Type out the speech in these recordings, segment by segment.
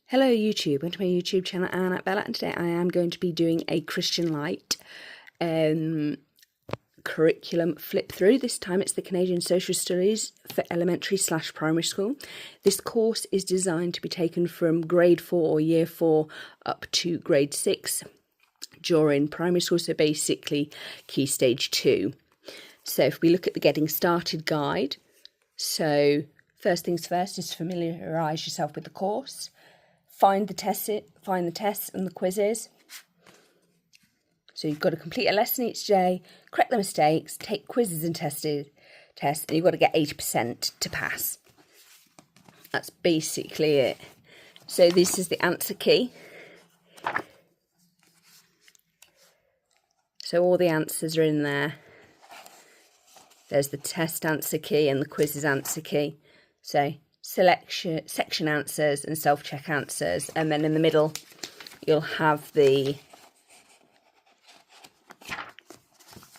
Hello YouTube, welcome to my YouTube channel, Anna Bella, and today I am going to be doing a Christian Light curriculum flip through. This time it's the Canadian Social Studies for elementary/primary school. This course is designed to be taken from grade 4 or year 4 up to grade 6 during primary school, so basically Key Stage 2. So if we look at the Getting Started guide, so first things first is to familiarise yourself with the course. Find the tests and the quizzes. So you've got to complete a lesson each day, correct the mistakes, take quizzes and tests, and you've got to get 80% to pass. That's basically it. So this is the answer key. So all the answers are in there. There's the test answer key and the quizzes answer key. So section answers and self-check answers, and then in the middle you'll have basically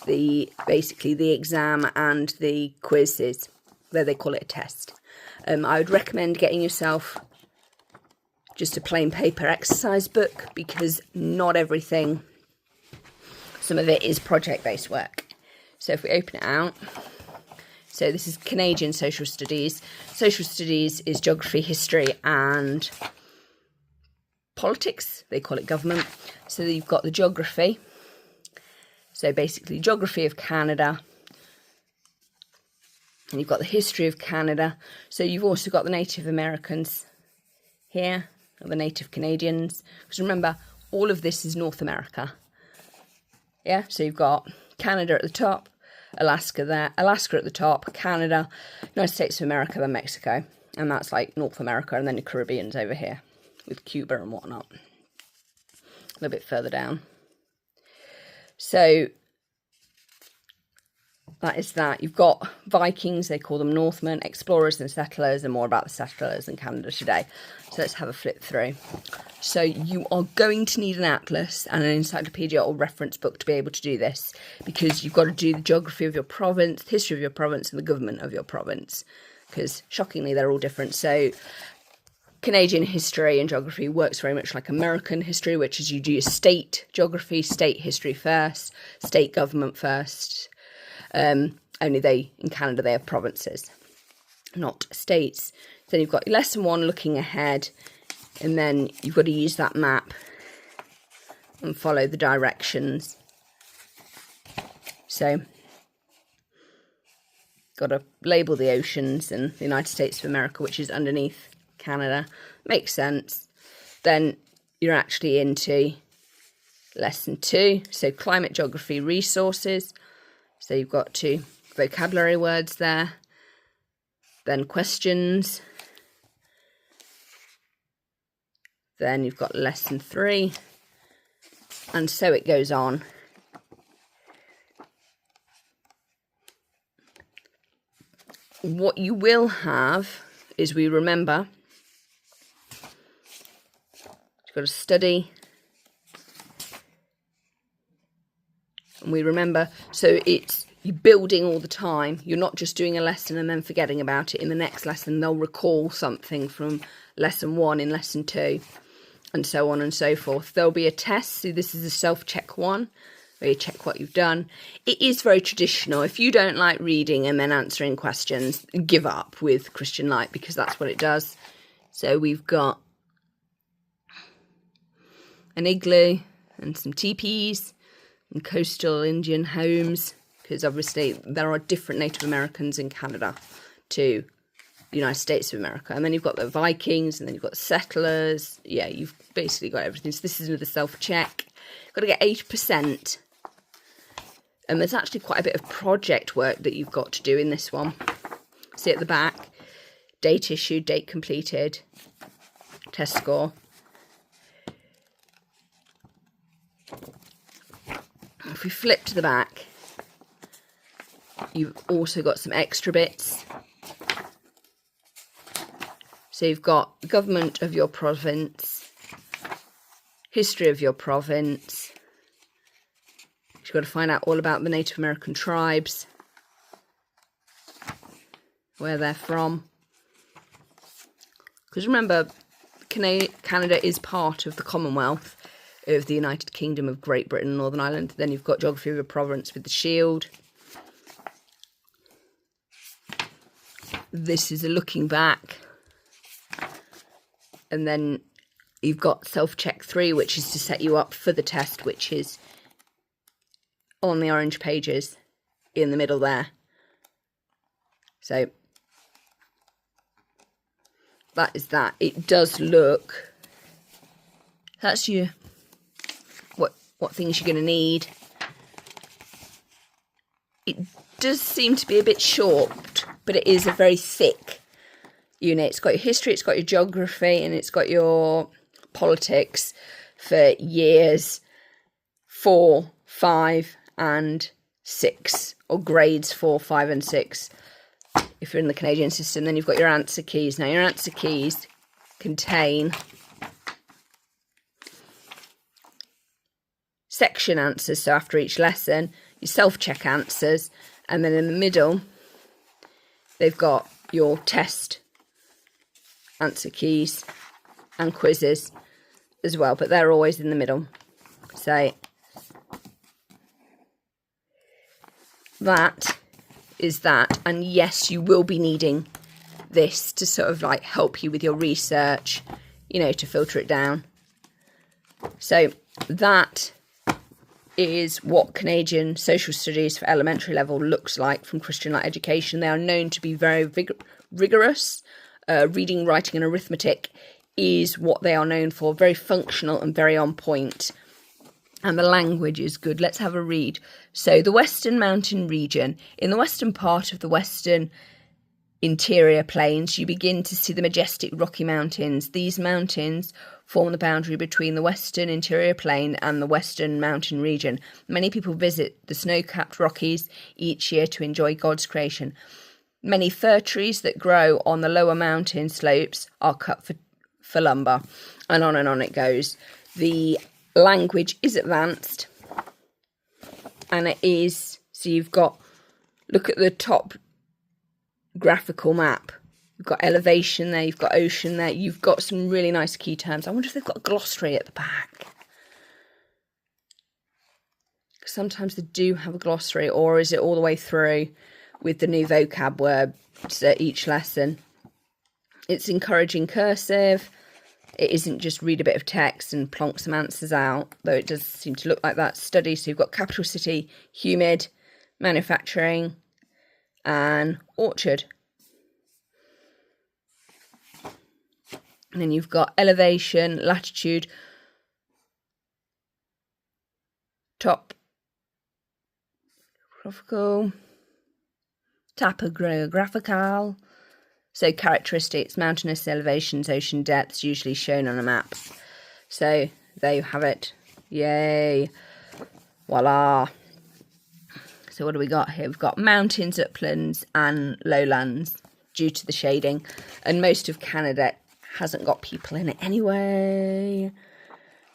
the exam and the quizzes, where they call it a test. I would recommend getting yourself just a plain paper exercise book, because not everything, some of it is project-based work. So if we open it out, so this is Canadian Social Studies. Social Studies is geography, history and politics. They call it government. So you've got the geography. So basically geography of Canada. And you've got the history of Canada. So you've also got the Native Americans here, or the Native Canadians. Because remember, all of this is North America. Yeah, so you've got Canada at the top, Alaska there, Alaska at the top, Canada, United States of America, then Mexico, and that's like North America, and then the Caribbean's over here with Cuba and whatnot, a little bit further down. So that is that. You've got Vikings, they call them Northmen, explorers and settlers, and more about the settlers in Canada today. So let's have a flip through. So you are going to need an atlas and an encyclopedia or reference book to be able to do this, because you've got to do the geography of your province, the history of your province, and the government of your province, because shockingly they're all different. So Canadian history and geography works very much like American history, which is you do your state geography, state history first, state government first. Only in Canada they have provinces, not states. Then you've got lesson 1, looking ahead, and then you've got to use that map and follow the directions. So got to label the oceans and the United States of America, which is underneath Canada. Makes sense. Then you're actually into lesson 2, so climate geography resources. So you've got 2 vocabulary words there, then questions, then you've got lesson 3, and so it goes on. What you will have is, we remember, you've got to study, and we remember, so it's you're building all the time. You're not just doing a lesson and then forgetting about it. In the next lesson they'll recall something from lesson 1 in lesson 2, and so on and so forth. There'll be a test. So this is a self-check 1, where you check what you've done. It is very traditional. If you don't like reading and then answering questions, give up with Christian Light, because that's what it does. So we've got an igloo and some teepees and coastal Indian homes, because obviously there are different Native Americans in Canada to the United States of America. And then you've got the Vikings, and then you've got the settlers. Yeah, you've basically got everything. So this is another self-check. Got to get 80%. And there's actually quite a bit of project work that you've got to do in this one. See at the back, date issued, date completed, test score. If we flip to the back, you've also got some extra bits. So you've got the government of your province, history of your province. You've got to find out all about the Native American tribes, where they're from. Because remember, Canada is part of the Commonwealth of the United Kingdom of Great Britain and Northern Ireland. Then you've got geography of a province with the shield. This is a looking back. And then you've got self-check 3, which is to set you up for the test, which is on the orange pages in the middle there. So that is that. It does look, that's your what things you're going to need. It does seem to be a bit short, but it is a very thick unit. It's got your history, it's got your geography, and it's got your politics for years 4, 5 and 6, or grades 4, 5 and 6 if you're in the Canadian system. Then you've got your answer keys. Now your answer keys contain section answers, so after each lesson, your self-check answers, and then in the middle they've got your test answer keys and quizzes as well, but they're always in the middle. So that is that, and yes, you will be needing this to sort of like help you with your research, you know, to filter it down. So that is what Canadian social studies for elementary level looks like from Christian Light Education. They are known to be very rigorous. Reading, writing and arithmetic is what they are known for. Very functional and very on point. And the language is good. Let's have a read. So the Western Mountain region. In the western part of the Western Interior Plains, you begin to see the majestic Rocky Mountains. These mountains form the boundary between the Western Interior Plain and the Western Mountain region. Many people visit the snow-capped Rockies each year to enjoy God's creation. Many fir trees that grow on the lower mountain slopes are cut for lumber, and on it goes. The language is advanced, and it is, so you've got, look at the top graphical map. You've got elevation there, you've got ocean there, you've got some really nice key terms. I wonder if they've got a glossary at the back. Sometimes they do have a glossary, or is it all the way through with the new vocab words at each lesson? It's encouraging cursive. It isn't just read a bit of text and plonk some answers out, though it does seem to look like that. Study, so you've got capital city, humid, manufacturing, and orchard. And then you've got elevation, latitude, topographical, so characteristics, mountainous elevations, ocean depths, usually shown on a map. So there you have it. Yay. Voila. So what do we got here? We've got mountains, uplands and lowlands due to the shading. And most of Canada hasn't got people in it anyway.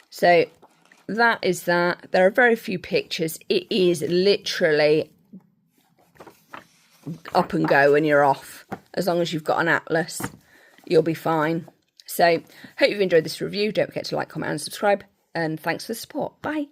So that is that. There are very few pictures. It is literally up and go when you're off. As long as you've got an atlas, you'll be fine. So hope you've enjoyed this review. Don't forget to like, comment and subscribe. And thanks for the support. Bye.